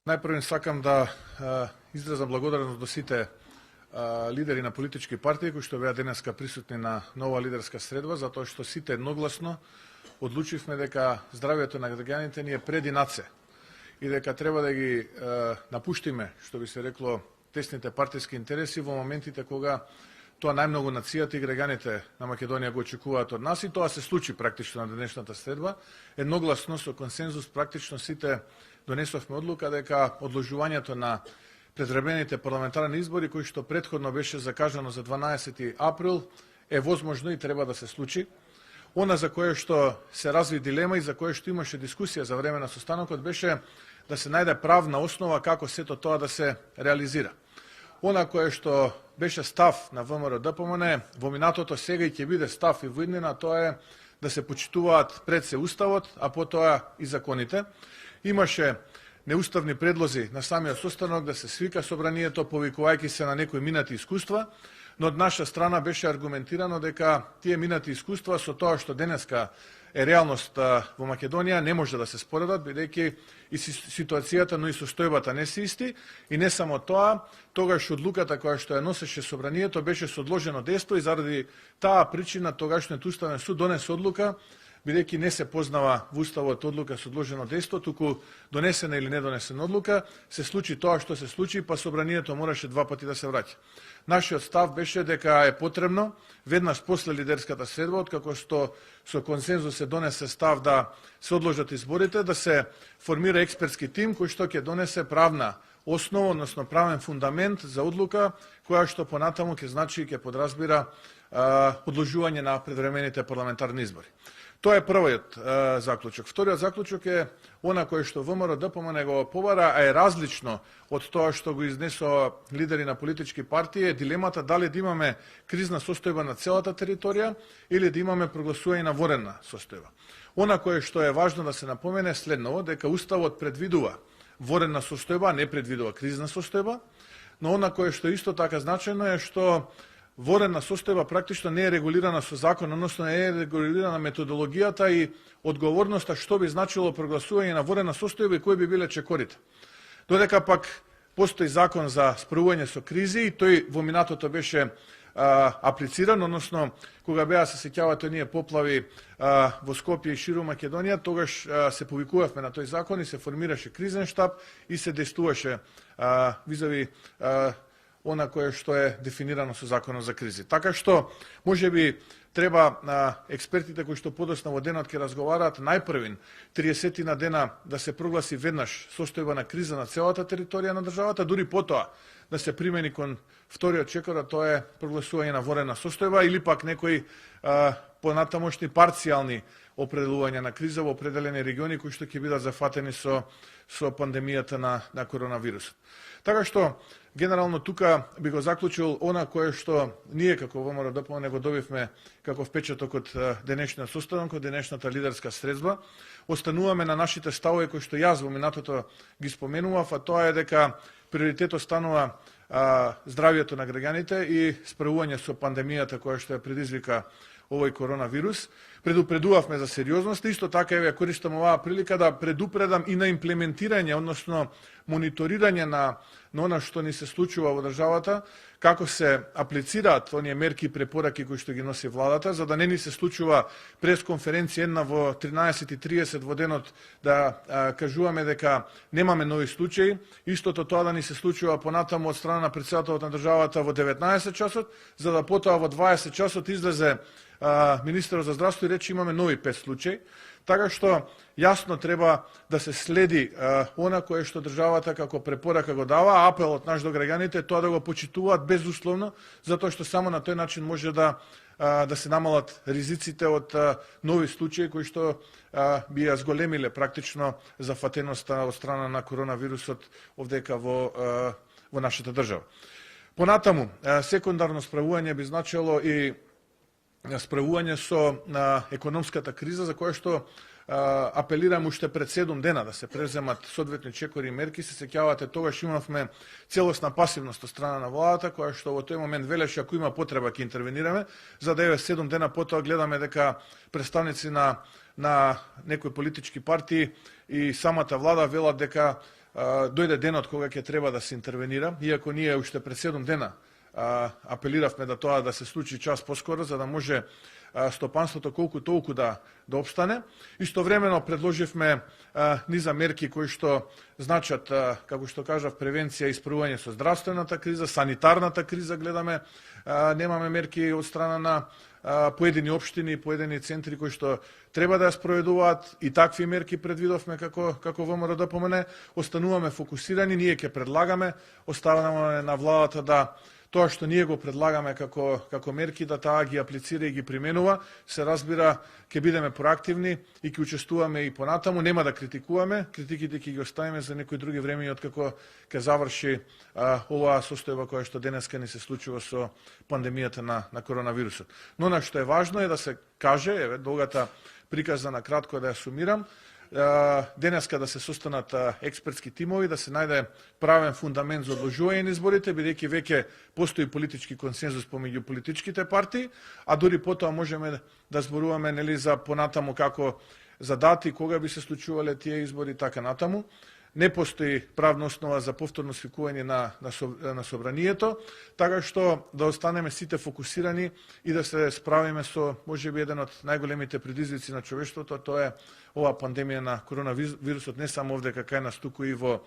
Најпрво сакам да изразам благодарност до сите лидери на политички партии кои што беа денеска присутни на нова лидерска средба, затоа што сите едногласно одлучивме дека здравјето на граѓаните ни е преди наце и дека треба да ги напуштиме, што би се рекло, тесните партиски интереси во моментите кога тоа најмногу нацијата и граѓаните на Македонија го очекуваат од нас, и тоа се случи практично на денешната средба. Едногласно со консензус практично сите донесовме одлука дека одложувањето на предвремените парламентарни избори, кои што претходно беше закажано за 12 април, е возможно и треба да се случи. Она за кое што се разви дилема и за кое што имаше дискусија за време на состанокот беше да се најде правна основа како сето тоа да се реализира. Она кое што беше став на ВМРО-ДПМН во минатото, сега и ќе биде став и во иднина, тоа е да се почитуваат пред се Уставот, а потоа и законите. Имаше неуставни предлози на самиот состанок да се свика собранието, повикувајќи се на некои минати искуства, но од наша страна беше аргументирано дека тие минати искуства со тоа што денеска е реалност во Македонија не може да се споредат, бидејќи и ситуацијата, но и состојбата не се исти, и не само тоа, тогаш одлуката која што ја носеше собранието беше со одложено дејство, и заради таа причина тогашниот Уставен суд донесе одлука, бидејќи не се познава во Уставот одлука со одложено дејство, туку донесена или не донесена одлука, се случи тоа што се случи, па собранието мораше два пати да се враќа. Нашиот став беше дека е потребно, веднаш после лидерската средба, откако што со консензус се донесе став да се одложат изборите, да се формира експертски тим кој што ќе донесе правна основа, односно правен фундамент за одлука, која што понатаму ќе значи и ќе подразбира одложување на предвремените парламентарни избори. Тоа е првиот заклучок. Вториот заклучок е она кој што ВМРО-ДПМН го побара, а е различно од тоа што го изнесоа лидери на политички партии, е дилемата дали да имаме кризна состојба на целата територија или да имаме прогласување на вонредна состојба. Она кое што е важно да се напомене следново, дека Уставот предвидува вонредна состојба, не предвидува кризна состојба, но она кое што исто така значено е што вонредна состојба практично не е регулирана со закон, односно не е регулирана методологијата и одговорноста што би значило прогласување на вонредна состојба и кои би биле чекорите. Додека пак постои закон за справување со кризи и тој во минатото беше аплициран, односно кога беа, се сеќавате, оние поплави во Скопје и ширум Македонија, тогаш се повикувавме на тој закон и се формираше кризен штаб и се действуваше визави она кое што е дефинирано со законот за кризи. Така што, можеби, треба експертите кои што подоцна во денот ќе разговараат најпрвин 30 дена да се прогласи веднаш состојба на криза на целата територија на државата, дури потоа да се примени кон вториот чекор, а тоа е прогласување на вонредна состојба или пак некои понатамошни парцијални определувања на криза во определени региони кои што ќе бидат зафатени со пандемијата на коронавирусот. Така што, генерално тука би го заклучил она кое што ние како ВМРО-ДПМН го добивме како впечаток од денешниот состанок, од денешната лидерска средба. Остануваме на нашите ставови кои што јас во минатото ги споменував, а тоа е дека приоритет останува здравјето на граѓаните и справување со пандемијата која што ја предизвика овој коронавирус. Предупредувавме за сериозност, исто така ја користам оваа прилика да предупредам и на имплементирање, односно мониторирање на она што ни се случува во државата, како се аплицираат оние мерки и препораки кои што ги носи владата, за да не ни се случува пресконференција една во 13:30 во денот да кажуваме дека немаме нови случаи, истото тоа да ни се случува понатаму од страна на претседателот на државата во 19 часот, за да потоа во 20 часот излезе министерот за здравство и рече имаме нови 5 случаи. Така што јасно треба да се следи она кое што државата како препорака го дава, апелот наш до граѓаните тоа да го почитуваат безусловно, затоа што само на тој начин може да се намалат ризиците од нови случаи кои што би ја зголемиле практично зафатеноста од страна на коронавирусот овдека во нашата држава. Понатаму, секундарно справување би значило и справување со економската криза, за која што апелирам уште пред 7 дена да се преземат соодветни чекори и мерки. Се сеќавате, тогаш имавме целосна пасивност од страна на владата, која што во тој момент велеше ако има потреба ќе интервенираме. За 7 дена потоа гледаме дека представници на некои политички партии и самата влада велат дека дојде денот кога ќе треба да се интервенира, иако ние уште пред 7 дена апелиравме да тоа да се случи час поскоро, за да може стопанството колку толку да опстане. Истовремено предложивме низа мерки кои што значат, како што кажав, превенција и справување со здравствената криза, санитарната криза гледаме, немаме мерки од страна на поедини општини, поедини центри кои што треба да ја спроведуваат, и такви мерки предвидовме како ВМРО ДПМН. Остануваме фокусирани, ние ќе предлагаме, оставаме на владата да тоа што ние го предлагаме како мерки, да таа ги аплицира и ги применува. Се разбира, ќе бидеме проактивни и ќе учествуваме и понатаму. Нема да критикуваме, критиките ќе ги оставиме за некои други времењи, откако ќе заврши оваа состојба која што денеска ни се случува со пандемијата на коронавирусот. Но на што е важно е да се каже, еве долгата приказна на кратко да ја сумирам, денеска да се состанат експертски тимови, да се најде правен фундамент за одложување на изборите, бидејќи веќе постои политички консензус помеѓу политичките партии, а дури потоа можеме да зборуваме за понатаму како за дати, кога би се случувале тие избори, така натаму. Не постои правна основа за повторно свикување на собранието, така што да останеме сите фокусирани и да се справиме со можеби еден од најголемите предизвици на човештвото, тоа е оваа пандемија на коронавирусот, не само овде кај нас, туку и во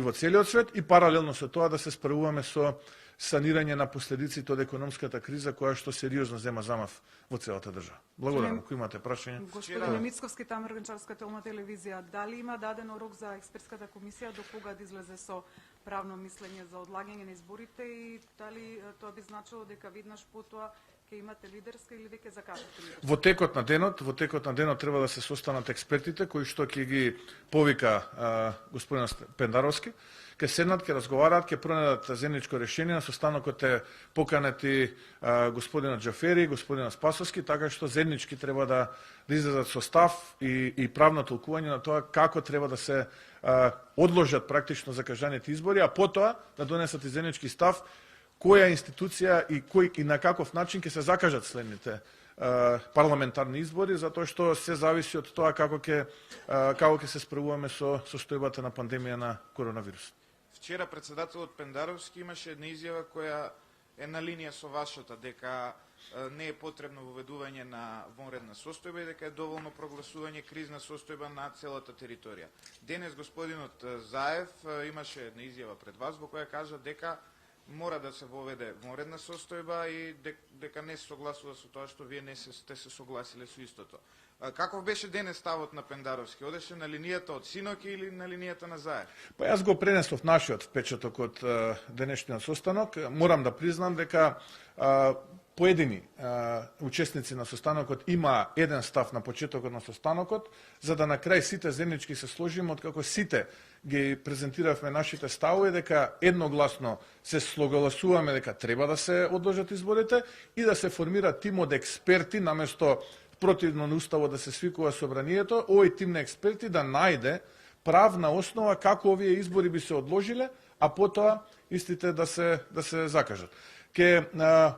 целиот свет, и паралелно со тоа да се справуваме со санирање на последиците од економската криза, која што сериозно зема замав во целата држава. Благодарам. Ако имате прашање. Господин Мицковски, Тамар Грнчарска, Телма телевизија, дали има дадено рок за експертската комисија до кога да излезе со правно мислење за одлагање на изборите, и дали тоа би значило дека виднаш потоа ќе имате лидерска или веќе закажете лидерска? Во текот на денот треба да се состанат експертите кои што ќе ги повика господин Пендаровски, ќе седнат, ќе разговараат, ќе пронајдат заедничко решение. На состанокот е поканети господинот Џафери, господинот Спасовски, така што заеднички треба да излезат со став и правно толкување на тоа како треба да се одложат практично закажаните избори, а потоа да донесат и заеднички став која институција и на каков начин ќе се закажат следните парламентарни избори, затоа што се зависи од тоа како ќе се справуваме со состојбата на пандемија на коронавирус. Вчера председателот Пендаровски имаше една изјава која е на линија со вашата, дека не е потребно воведување на вонредна состојба и дека е доволно прогласување кризна состојба на целата територија. Денес господинот Заев имаше една изјава пред вас во која кажа дека мора да се воведе вонредна состојба и дека не се согласува со тоа што вие не сте се согласиле со истото. Каков беше денес ставот на Пендаровски? Одеше на линијата од синоќ или на линијата на Заев? Па јас го пренесов нашиот впечаток од денешниот состанок. Морам да признам дека поедини учесници на состанокот има еден став на почетокот на состанокот, за да на крај сите заеднички се сложиме, откако сите ги презентиравме нашите ставови, дека едногласно се согласуваме дека треба да се одложат изборите и да се формира тим од експерти, наместо противно на уставот да се свикува собранието, овој тим на експерти да најде правна основа како овие избори би се одложиле, а потоа истите да се закажат. Ке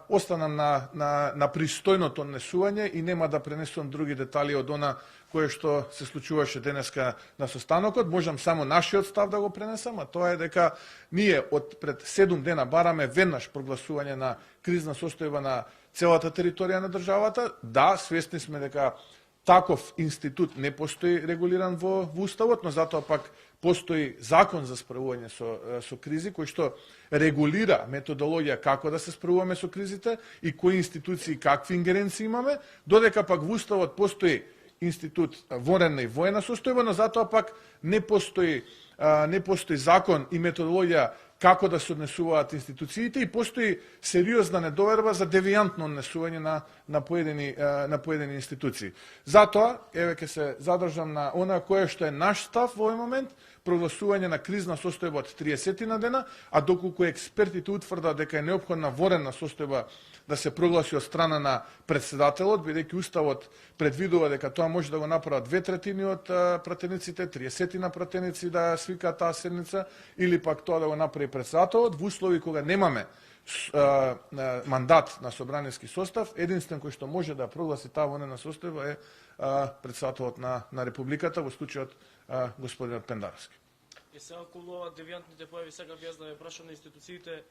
останам на пристојното однесување и нема да пренесувам други детали од она кое што се случуваше денеска на состанокот. Можам само нашиот став да го пренесам, а тоа е дека ние од пред 7 дена бараме веднаш прогласување на кризна состојба на целата територија на државата. Да, свесни сме дека таков институт не постои регулиран во уставот, но затоа пак постои закон за справување со кризи, кој што регулира методологија како да се справуваме со кризите и кои институции какви ингеренции имаме, додека пак во уставот постои институт вонредна и воена состојба, но затоа пак не постои закон и методологија како да се однесуваат институциите и постои сериозна недоверба за девијантно однесување на поедини институции. Затоа, еве ќе се задржам на она кое што е наш став во овој момент, прогласување на кризна состојба од 30 на дена, а доколку експертите утврдат дека е неопходна вонредна состојба да се прогласи од страна на председателот, бидејќи уставот предвидува дека тоа може да го направат 2/3 од пратениците, 30 на пратеници да свикаат таа седница, или пак тоа да го направи председателот, во услови кога немаме мандат на собраниски состав, единствен кој што може да прогласи таа вонредна состојба е председателот на Републиката, во случајот господинот Пендаровски. И сега околу ова девијантните појави, сега би јас да ја прашам на институциите,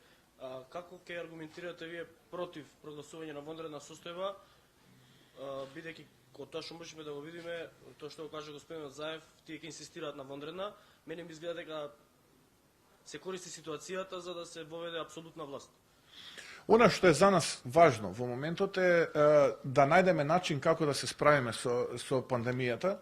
како ќе аргументирате вие против прогласување на вонредна состојба, бидејќи од тоа што можеме да го видиме, тоа што го кажа господинот Заев, тие ќе инсистираат на вонредна, мене ми изгледа дека се користи ситуацијата за да се воведе апсолутна власт. Она што е за нас важно во моментот е да најдеме начин како да се справиме со пандемијата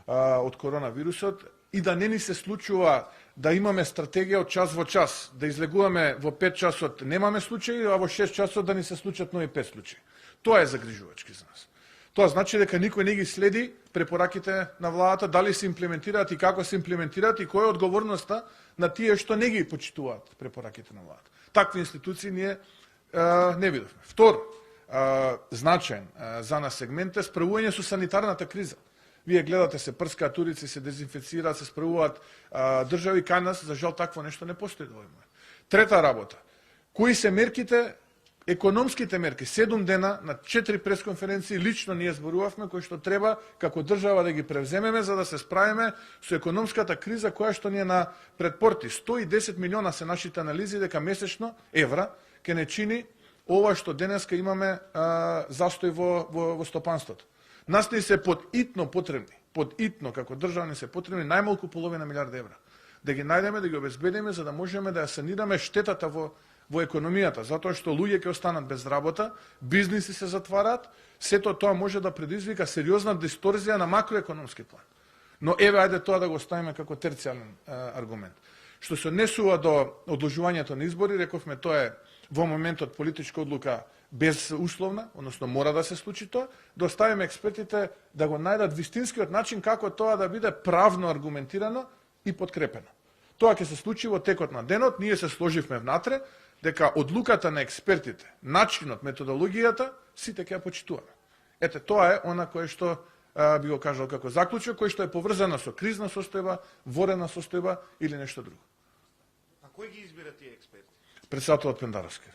од коронавирусот и да не ни се случува да имаме стратегија од час во час, да излегуваме во 5 часот немаме случаи, а во 6 часот да ни се случат нови 5 случаи. Тоа е загрижувачки за нас. Тоа значи дека никој не ги следи препораките на владата, дали се имплементираат и како се имплементираат и која е одговорноста на тие што не ги почитуваат препораките на владата. Такви институции ние не видовме. Второ, значаен за нас сегмент е справување со санитарната криза. Вие гледате, се прскаат улици, се дезинфецираат, се справуваат држави, кај нас, за жал, такво нешто не постои да имаме. Трета работа. Кои се мерките, економските мерки? 7 дена на 4 пресконференции лично ние зборувавме кои што треба како држава да ги превземеме за да се справиме со економската криза која што ни е на предпорти. 110 милиона се нашите анализи дека месечно евра ќе не чини ова што денеска имаме застој во стопанството. Нас ни се подитно како држава ни се потребни најмалку половина милиарда евра. Да ги најдеме, да ги обезбедиме за да можеме да ја санираме штетата во економијата, затоа што луѓе ќе останат без работа, бизниси се затвараат, сето тоа може да предизвика сериозна дисторзија на макроекономски план. Но еве, ајде тоа да го оставиме како терцијален аргумент. Што се однесува до одложувањето на избори, рековме тоа е во моментот политичка одлука безусловна, односно мора да се случи тоа, да оставиме експертите да го најдат вистинскиот начин како тоа да биде правно аргументирано и подкрепено. Тоа ќе се случи во текот на денот, ние се сложивме внатре, дека одлуката на експертите, начинот, методологијата, сите ќе ја почитуваме. Ете, тоа е она кое што би го кажал како заклучок, кој што е поврзано со кризна состојба, ворена состојба или нешто друго. А кој ги избира тие експерти? Председателот Пендаровски.